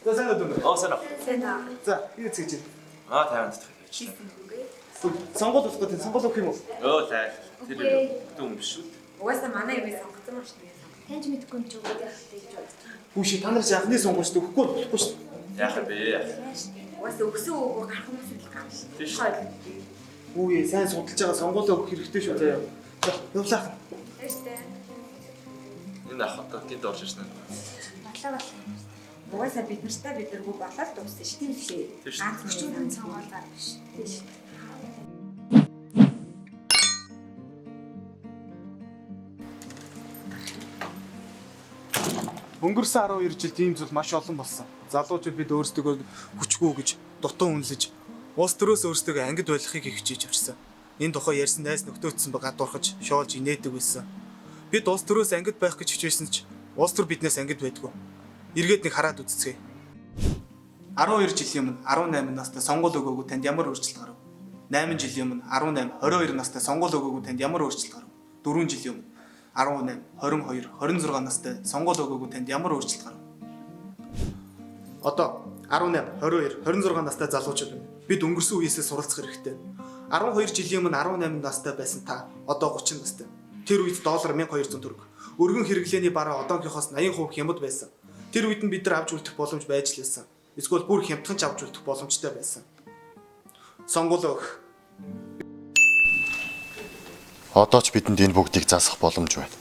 За сайн өдөр. Сайн. Сайн аа. За, юу хийж байна? Тайван дэх гэж. Сонгол болох гэдэг сонгол өгөх юм уу? Лай. Тэр дүүм биш үү? Угаасаа манай юм сонгоцсон маш нэг сонгох. Таньж мэдгүй юм чи өгөх гэж бодож байна. Хүүши та нар ч анхны сонгуульд өгөхгүй болохгүй шүү. Яах вэ? Угаасаа өгсөн өгөө гарах хүмүүс л гарна шүү. Тийш. Үгүй ээ, сайн судалж байгаа сонгол өгөх хэрэгтэй шүү заяа. За, явлаа. Баяртай. Энэ ах одоо гинт орж ирсэн юм. Батлаа. Угаасаа бид нартай бидэргүй болоод дууссан шүү. Тийм Тийш. Ганц Өчигдөр цангаал гар биш. Тийш. Өнгөрсөн 12 жилд ийм зүйл маш олон болсон. Залуучууд бид өөрсдөө хүчгүй гэж дутуу үнэлж, улс төрөөс өөрсдөө ангид байлгахыг хичээж явсан. Энэ тухай ярьсан найз нөхдөдсөн гадуурхаж, шоолж инээдэг байсан. Бид улс төрөөс ангид байх гэж хичээсэн ч улс төр биднээс ангид байдгүй. Эргээд нэг хараад үзцгээе. 12 жилийн өмнө 18 настай сонгол өгөөгүй танд ямар өөрчлөлт гарав? 8 жилийн өмнө 18, 22 настай сонгол өгөөгүй танд ямар өөрчлөлт гарав? 4 жилийн өмнө 18, 22, 26 настай сонгол өгөөгүй танд ямар өөрчлөлт гарав? Одоо 18, 22, 26 настай залуучууд байна. Бид өнгөрсөн үеэсээ суралцах хэрэгтэй. 12 жилийн өмнө 18 настай байсан та одоо 30 настай. Тэр үед доллар 1200 төгрөг. Өргөн хэрэглээний бараа одоогийнхоос 80% хямд байсан. Тэр үед нь бид нар авч үлдэх боломж байж л байсан. Эсвэл бүр хямдхан ч авч үлдэх боломжтой байсан. Сонгол өгөх. Одоо ч бидэнд энэ бүгдийг засах боломж байна.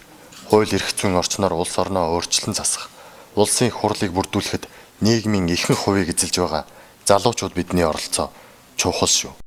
Хууль эрх зүйн орчноор улс орноо өөрчлөн засах, улсын их хурлыг бүрдүүлэхэд нийгмийн ихэнх хувийг эзэлж байгаа залуучууд бидний оролцоо чухал шүү.